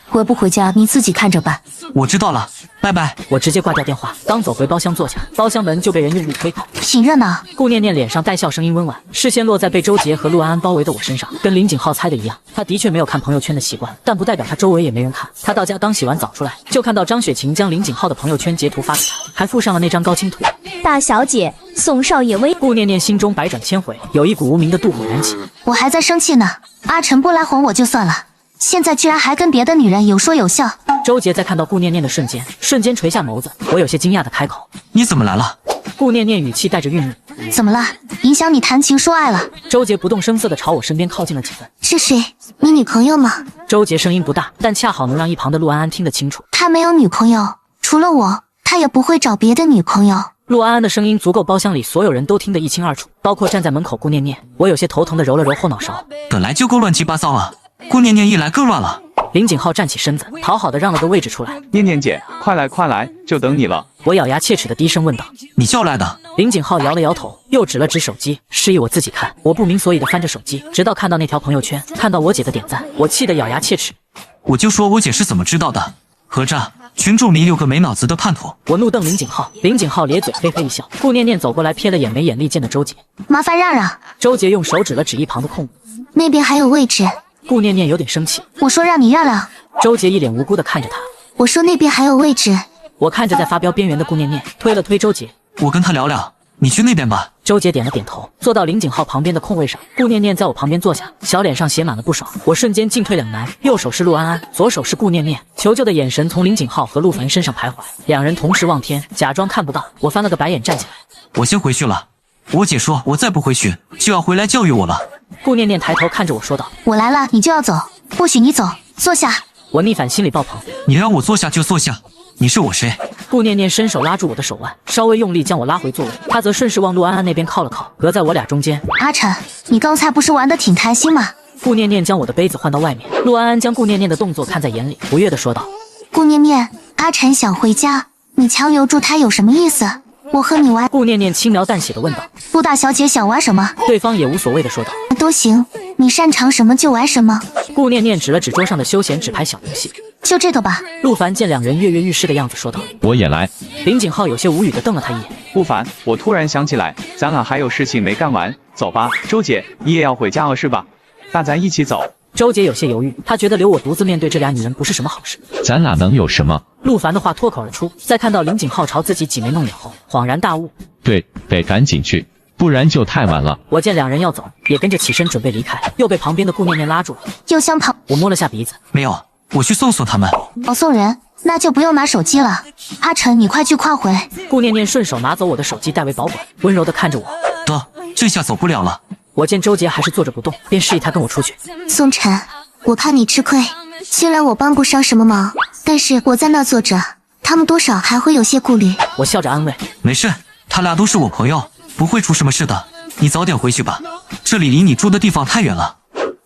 回不回家你自己看着办。我知道了，拜拜。我直接挂掉电话，刚走回包厢坐下，包厢门就被人用力推开。挺热闹。顾念念脸上带笑，声音温婉，视线落在被周杰和陆安安包围的我身上，跟林景浩猜的一样，他的确没有看朋友圈的习惯，但不代表他周围也没人看。他到家刚洗完澡出来，就看到张雪琴将林景浩的朋友圈截图发给他，还附上了那张高清图。大小姐，宋少爷威。顾念念心中百转千回，有一股无名的妒火燃起。我还在生气呢，阿晨不来哄我就算了，现在居然还跟别的女人有说有笑。周杰在看到顾念念的瞬间垂下眸子，我有些惊讶的开口：“你怎么来了？”顾念念语气带着愠怒：“怎么了？影响你谈情说爱了？”周杰不动声色地朝我身边靠近了几分。是谁？你女朋友吗？周杰声音不大，但恰好能让一旁的陆安安听得清楚。他没有女朋友，除了我，他也不会找别的女朋友。陆安安的声音足够包厢里所有人都听得一清二楚，包括站在门口顾念念。我有些头疼地揉了揉后脑勺，本来就够乱七八糟啊，顾念念一来更乱了。林景浩站起身子，讨好的让了个位置出来。念念姐，快来快来，就等你了。我咬牙切齿的低声问道：“你叫来的？”林景浩摇了摇头，又指了指手机，示意我自己看。我不明所以的翻着手机，直到看到那条朋友圈，看到我姐的点赞，我气得咬牙切齿。我就说我姐是怎么知道的？合着群众里有个没脑子的叛徒。我怒瞪林景浩，林景浩咧嘴嘿嘿一笑。顾念念走过来，瞥了眼没眼力见的周杰，麻烦让让。周杰用手指了指一旁的空位，那边还有位置。顾念念有点生气，我说让你让让。周杰一脸无辜地看着他，我说那边还有位置。我看着在发飙边缘的顾念念，推了推周杰，我跟他聊聊，你去那边吧。周杰点了点头，坐到林景浩旁边的空位上。顾念念在我旁边坐下，小脸上写满了不爽。我瞬间进退两难，右手是陆安安，左手是顾念念，求救的眼神从林景浩和陆凡身上徘徊，两人同时望天，假装看不到。我翻了个白眼站起来，我先回去了。我姐说我再不回去就要回来教育我了。顾念念抬头看着我说道：“我来了，你就要走，不许你走，坐下。”我逆反心理爆棚，你让我坐下就坐下。你是我谁？顾念念伸手拉住我的手腕，稍微用力将我拉回座位。他则顺势往陆安安那边靠了靠，隔在我俩中间。阿晨，你刚才不是玩得挺开心吗？顾念念将我的杯子换到外面，陆安安将顾念念的动作看在眼里，不悦地说道：“顾念念，阿晨想回家，你强留住他有什么意思？我和你玩。”顾念念轻描淡写地问道：“陆大小姐想玩什么？”对方也无所谓地说道：“都行，你擅长什么就玩什么。”顾念念指了指桌上的休闲纸牌小游戏：“就这个吧。”陆凡见两人跃跃欲试的样子，说道：“我也来。”林景浩有些无语地瞪了他一眼：“不凡，我突然想起来，咱俩还有事情没干完，走吧。周姐，你也要回家了是吧？那咱一起走。”周姐有些犹豫，她觉得留我独自面对这俩女人不是什么好事。咱俩能有什么？陆凡的话脱口而出，在看到林景浩朝自己挤眉弄眼后，恍然大悟：“对，得赶紧去，不然就太晚了。”我见两人要走，也跟着起身准备离开，又被旁边的顾念念拉住了。又想跑？我摸了下鼻子，没有，我去送他们。哦，送人，那就不用拿手机了。阿晨，你快去快回。顾念念顺手拿走我的手机代为保管，温柔地看着我：“得，这下走不了了。”我见周杰还是坐着不动，便示意他跟我出去。宋晨，我怕你吃亏，虽然我帮不上什么忙，但是我在那坐着，他们多少还会有些顾虑。我笑着安慰：“没事，他俩都是我朋友，不会出什么事的。你早点回去吧，这里离你住的地方太远了。”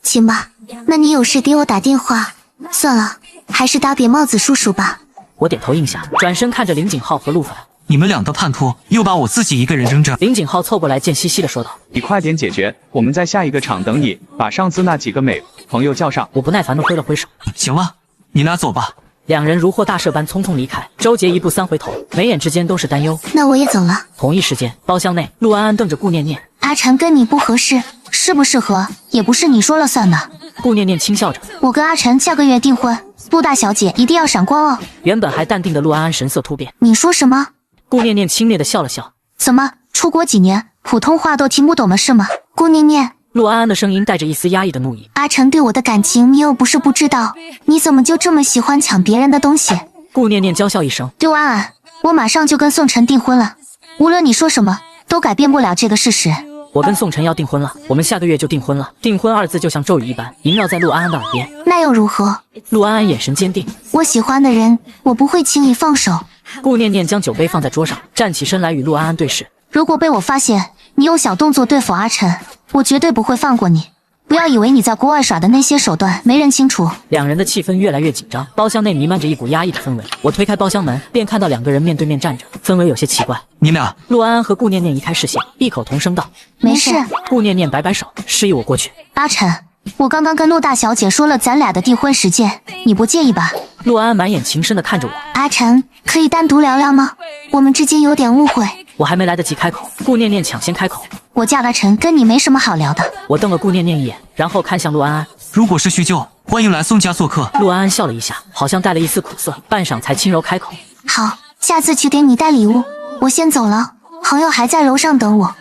行吧，那你有事给我打电话。算了，还是打扁帽子叔叔吧。我点头应下，转身看着林景浩和陆凡：“你们俩的叛徒又把我自己一个人扔着。”林景浩凑过来，贱兮兮地说道：“你快点解决，我们在下一个场等你，把上次那几个美朋友叫上。”我不耐烦地挥了挥手：“行了，你俩走吧。”两人如获大赦般匆匆离开。周杰一步三回头，眉眼之间都是担忧。那我也走了。同一时间，包厢内，陆安安瞪着顾念念：“阿晨跟你不合适，适不适合也不是你说了算的。”顾念念轻笑着：“我跟阿晨下个月订婚，陆大小姐一定要闪光哦。”原本还淡定的陆安安神色突变：“你说什么？”顾念念轻蔑地笑了笑：“怎么，出国几年，普通话都听不懂了是吗？”顾念念，陆安安的声音带着一丝压抑的怒意：“阿晨对我的感情你又不是不知道，你怎么就这么喜欢抢别人的东西？”顾念念娇笑一声：“陆安安，我马上就跟宋晨订婚了，无论你说什么，都改变不了这个事实。”我跟宋晨要订婚了，我们下个月就订婚了。订婚二字就像咒语一般萦绕在陆安安的耳边。那又如何？陆安安眼神坚定：“我喜欢的人，我不会轻易放手。”顾念念将酒杯放在桌上，站起身来与陆安安对视：“如果被我发现你用小动作对付阿晨，我绝对不会放过你。不要以为你在国外耍的那些手段没人清楚。”两人的气氛越来越紧张，包厢内弥漫着一股压抑的氛围。我推开包厢门，便看到两个人面对面站着，氛围有些奇怪。“你俩？”陆安安和顾念念移开视线，异口同声道：“没事。”顾念念摆摆手，示意我过去。阿晨，我刚刚跟陆大小姐说了咱俩的订婚时间，你不介意吧？陆安安满眼情深地看着我：“阿晨，可以单独聊聊吗？我们之间有点误会。”我还没来得及开口，顾念念抢先开口：“我嫁阿晨跟你没什么好聊的。”我瞪了顾念念一眼，然后看向陆安安：“如果是叙旧，欢迎来宋家做客。”陆安安笑了一下，好像带了一丝苦涩，半晌才轻柔开口：“好，下次去给你带礼物。我先走了，朋友还在楼上等我。”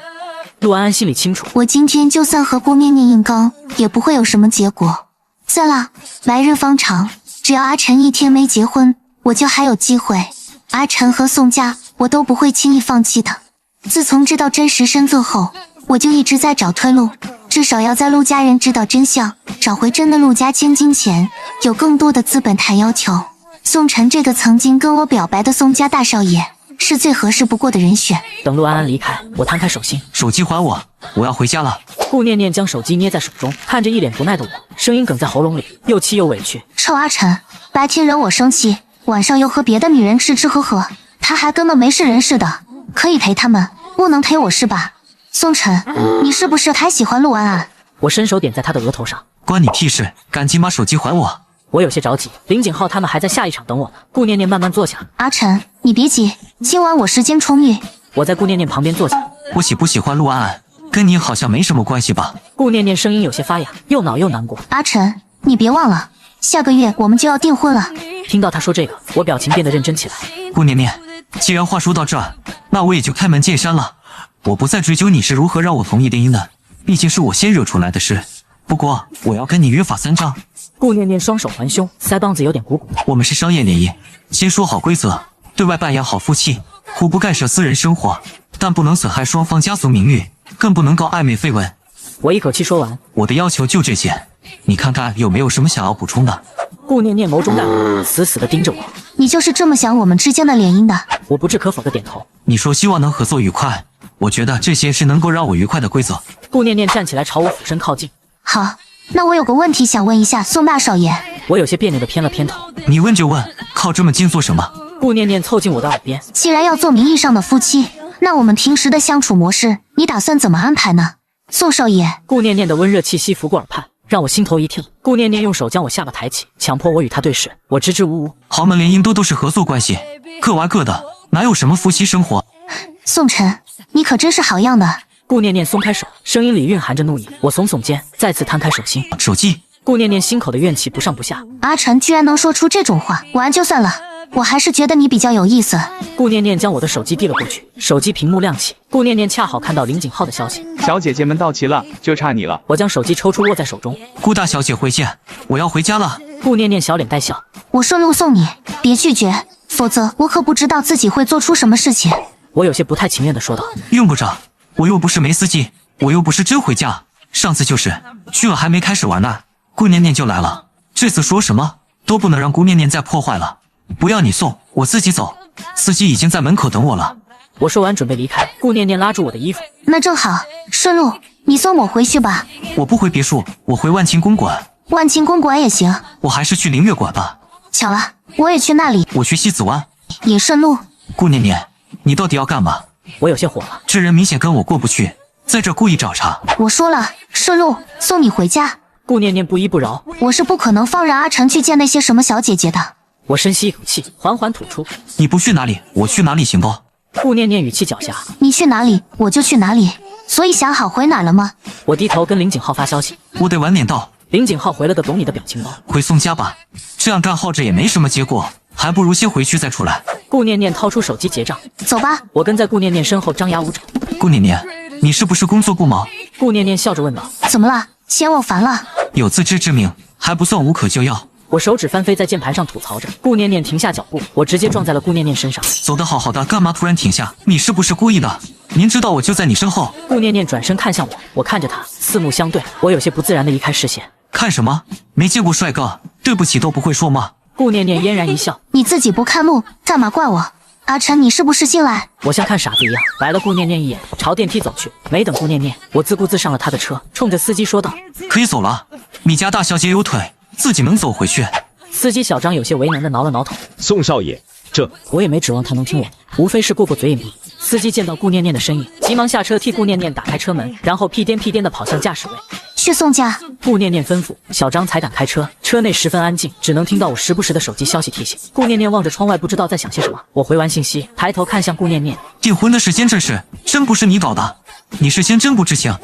陆安安心里清楚，我今天就算和顾念念硬刚，也不会有什么结果。算了，来日方长，只要阿晨一天没结婚，我就还有机会。阿晨和宋家，我都不会轻易放弃的。自从知道真实身份后，我就一直在找退路，至少要在陆家人知道真相，找回真的陆家千金前，有更多的资本谈要求。宋晨这个曾经跟我表白的宋家大少爷，是最合适不过的人选。等陆安安离开，我摊开手心：“手机还我，我要回家了。”顾念念将手机捏在手中，看着一脸不耐的我，声音哽在喉咙里，又气又委屈：“臭阿晨，白天惹我生气，晚上又和别的女人吃吃喝喝，他还跟个没事人似的。可以陪他们，不能陪我是吧？宋晨，你是不是还喜欢陆安安？”我伸手点在他的额头上：“关你屁事，赶紧把手机还我。”我有些着急，林景浩他们还在下一场等我呢。顾念念慢慢坐下：“阿晨，你别急，今晚我时间充裕。”我在顾念念旁边坐下：“我喜不喜欢陆安安，跟你好像没什么关系吧？”顾念念声音有些发哑，又恼又难过：“阿晨，你别忘了，下个月我们就要订婚了。”听到他说这个，我表情变得认真起来：“顾念念，既然话说到这儿，那我也就开门见山了。我不再追究你是如何让我同意订婚的，毕竟是我先惹出来的事。不过我要跟你约法三章。”顾念念双手环胸，腮帮子有点鼓鼓：“我们是商业联谊，先说好规则，对外扮演好夫妻，互不干涉私人生活，但不能损害双方家族名誉，更不能搞暧昧绯闻。”我一口气说完：“我的要求就这些，你看看有没有什么想要补充的？”顾念念眸中淡红，死死地盯着我：“你就是这么想我们之间的联姻的？我不置可否的点头。你说希望能合作愉快，我觉得这些是能够让我愉快的规则。顾念念站起来朝我俯身靠近。好，那我有个问题想问一下宋大少爷。我有些别扭的偏了偏头。你问就问，靠这么近做什么？顾念念凑近我的耳边。既然要做名义上的夫妻，那我们平时的相处模式，你打算怎么安排呢？宋少爷。顾念念的温热气息拂过耳畔，让我心头一跳。顾念念用手将我下巴抬起，强迫我与他对视。我支支吾吾。豪门联姻都是合作关系，各玩各的，哪有什么夫妻生活？宋晨，你可真是好样的。顾念念松开手，声音里蕴含着怒意。我耸耸肩，再次摊开手心。手机。顾念念心口的怨气不上不下。阿晨居然能说出这种话，玩就算了，我还是觉得你比较有意思。顾念念将我的手机递了过去，手机屏幕亮起。顾念念恰好看到林景浩的消息。小姐姐们到齐了，就差你了。我将手机抽出握在手中。顾大小姐回见，我要回家了。顾念念小脸带笑。我顺路送你，别拒绝，否则我可不知道自己会做出什么事情。我有些不太情愿地说道。用不着，我又不是没司机，我又不是真回家。上次就是去了还没开始玩呢，顾念念就来了。这次说什么都不能让顾念念再破坏了。不要你送，我自己走。司机已经在门口等我了。我说完准备离开，顾念念拉住我的衣服。那正好，顺路，你送我回去吧。我不回别墅，我回万清公馆。万清公馆也行。我还是去灵月馆吧。巧了，我也去那里。我去西子湾。也顺路。顾念念，你到底要干嘛？我有些火了。这人明显跟我过不去，在这故意找茬。我说了，顺路送你回家。顾念念不依不饶。我是不可能放任阿晨去见那些什么小姐姐的。我深吸一口气，缓缓吐出。你不去哪里，我去哪里行不？顾念念语气狡黠。你去哪里，我就去哪里。所以想好回哪了吗？我低头跟林景浩发消息。我得晚点到。林景浩回了个懂你的表情包。回宋家吧，这样干耗着也没什么结果，还不如先回去再出来。顾念念掏出手机结账。走吧。我跟在顾念念身后张牙舞爪。顾念念，你是不是工作不忙？顾念念笑着问道。怎么了？嫌我烦了？有自知之明，还不算无可救药。我手指翻飞在键盘上吐槽着。顾念念停下脚步，我直接撞在了顾念念身上。走得好好的，干嘛突然停下？你是不是故意的？明知道我就在你身后。顾念念转身看向我，我看着他，四目相对。我有些不自然地移开视线。看什么？没见过帅哥，对不起都不会说吗？顾念念嫣然一笑。你自己不看路，干嘛怪我？阿晨，你是不是新来？我像看傻子一样白了顾念念一眼，朝电梯走去。没等顾念念，我自顾自上了他的车，冲着司机说道：“可以走了，你家大小姐有腿，自己能走回去。”司机小张有些为难地挠了挠头。宋少爷，这我也没指望他能听我，无非是过过嘴瘾罢。司机见到顾念念的身影，急忙下车替顾念念打开车门，然后屁颠屁颠地跑向驾驶位。去宋家。顾念念吩咐，小张才敢开车。车内十分安静，只能听到我时不时的手机消息提醒。顾念念望着窗外，不知道在想些什么。我回完信息，抬头看向顾念念。订婚的时间这事真不是你搞的，你事先真不知情。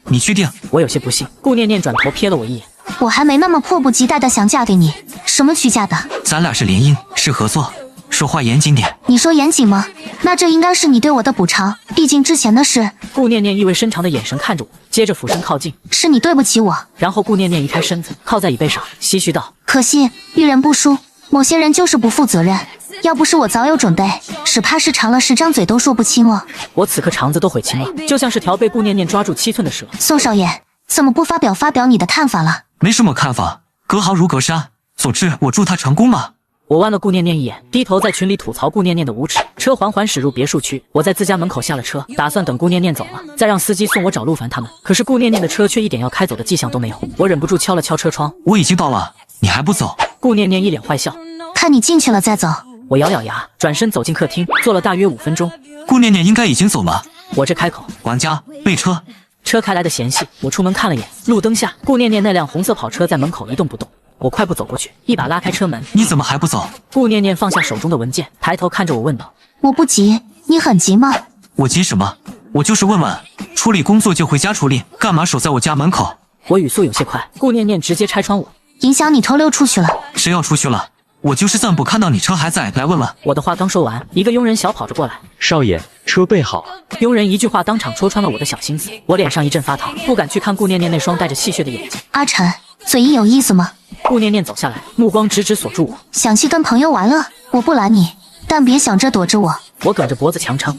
你确定？我有些不信。顾念念转头瞥了我一眼。我还没那么迫不及待的想嫁给你，什么娶嫁的？咱俩是联姻，是合作，说话严谨点。你说严谨吗？那这应该是你对我的补偿，毕竟之前的事。顾念念意味深长的眼神看着我，接着俯身靠近。是你对不起我。然后顾念念移开身子，靠在椅背上，唏嘘道：可惜遇人不淑，某些人就是不负责任。要不是我早有准备，只怕是长了10张嘴都说不清了。我此刻肠子都悔青了，就像是条被顾念念抓住7寸的蛇。宋少爷，怎么不发表你的看法了？没什么看法，隔行如隔山。总之，我祝他成功吧。我剜了顾念念一眼，低头在群里吐槽顾念念的无耻。车缓缓驶入别墅区，我在自家门口下了车，打算等顾念念走了，再让司机送我找陆凡他们。可是顾念念的车却一点要开走的迹象都没有，我忍不住敲了敲车窗。我已经到了，你还不走？顾念念一脸坏笑，看你进去了再走。我咬咬牙，转身走进客厅，坐了大约5分钟。顾念念应该已经走了。我这开口，管家备车。车开来的嫌隙，我出门看了眼，路灯下，顾念念那辆红色跑车在门口一动不动。我快步走过去，一把拉开车门。你怎么还不走？顾念念放下手中的文件，抬头看着我问道：我不急，你很急吗？我急什么？我就是问问，处理工作就回家处理，干嘛守在我家门口？我语速有些快，顾念念直接拆穿我：影响你偷溜出去了。谁要出去了？我就是散步看到你车还在，来问问。我的话刚说完，一个佣人小跑着过来。少爷，车备好。佣人一句话当场戳穿了我的小心思，我脸上一阵发烫，不敢去看顾念念那双带着戏谑的眼睛。阿晨，嘴硬有意思吗？顾念念走下来，目光直直锁住我。想去跟朋友玩了，我不拦你，但别想着躲着我。我梗着脖子强撑，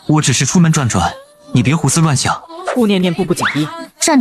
我只是出门转转，你别胡思乱想。顾念念步步紧逼，转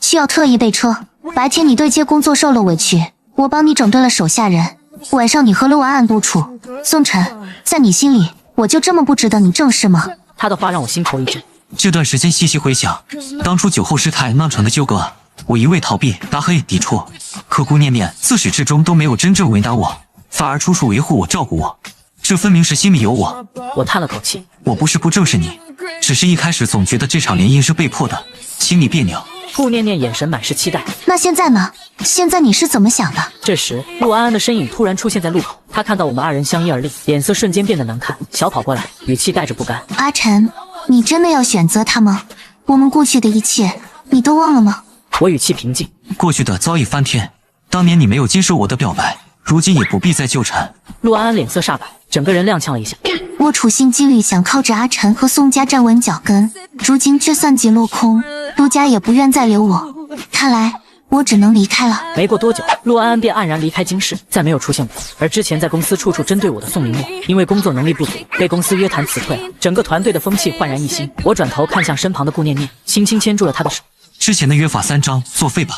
需要特意备车。白天你对接工作受了委屈，我帮你整顿了手下人，晚上你和陆安安独处，宋晨，在你心里，我就这么不值得你正视吗？他的话让我心头一震。这段时间细细回想，当初酒后失态闹成的纠葛，我一味逃避、打黑抵触，可顾念念自始至终都没有真正为难我，反而处处维护我、照顾我，这分明是心里有我。我叹了口气，我不是不正视你，只是一开始总觉得这场联姻是被迫的，心里别扭。顾念念眼神满是期待。那现在呢？现在你是怎么想的？这时，陆安安的身影突然出现在路口，他看到我们二人相依而立，脸色瞬间变得难看，小跑过来，语气带着不甘。阿晨，你真的要选择他吗？我们过去的一切，你都忘了吗？我语气平静，过去的早已翻篇，当年你没有接受我的表白，如今也不必再纠缠。陆安安脸色煞白，整个人踉跄了一下。我处心积虑想靠着阿晨和宋家站稳脚跟，如今却算计落空，陆家也不愿再留我，看来我只能离开了。没过多久，陆安安便黯然离开京市，再没有出现过。而之前在公司处处针对我的宋明墨，因为工作能力不足，被公司约谈辞退了。整个团队的风气焕然一新。我转头看向身旁的顾念念，轻轻牵住了她的手。之前的约法3章作废吧，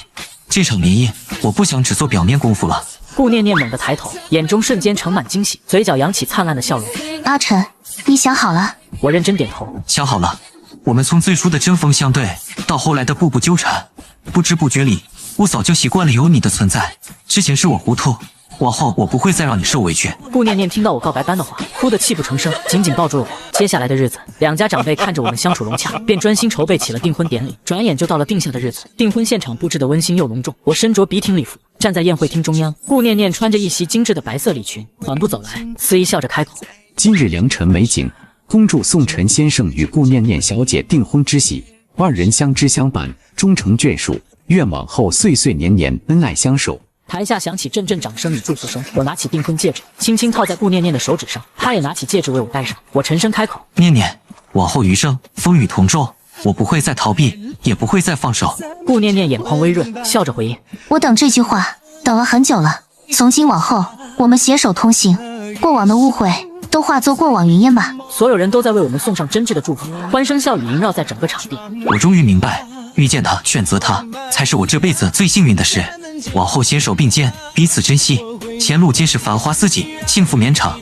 这场联姻我不想只做表面功夫了。顾念念猛地抬头，眼中瞬间盛满惊喜，嘴角扬起灿烂的笑容。阿晨，你想好了？我认真点头，想好了。我们从最初的针锋相对，到后来的步步纠缠，不知不觉里，我早就习惯了有你的存在。之前是我糊涂，往后我不会再让你受委屈。顾念念听到我告白般的话，哭得泣不成声，紧紧抱住了我。接下来的日子，两家长辈看着我们相处融洽，便专心筹备起了订婚典礼。转眼就到了定下的日子，订婚现场布置的温馨又隆重。我身着笔挺礼服，站在宴会厅中央，顾念念穿着一袭精致的白色礼裙，缓步走来，司仪笑着开口：今日良辰美景，恭祝宋晨先生与顾念念小姐订婚之喜，二人相知相伴，终成眷属，愿往后岁岁年年恩爱相守。台下响起阵阵掌声与祝福声，我拿起订婚戒指，轻轻套在顾念念的手指上，她也拿起戒指为我戴上。我沉声开口：念念，往后余生风雨同舟，我不会再逃避，也不会再放手。顾念念眼眶微润，笑着回应：我等这句话等了很久了，从今往后我们携手同行，过往的误会都化作过往云烟吧。所有人都在为我们送上真挚的祝福，欢声笑语萦绕在整个场地。我终于明白，遇见他，选择他，才是我这辈子最幸运的事。往后携手并肩，彼此珍惜，前路皆是繁花似锦，幸福绵长。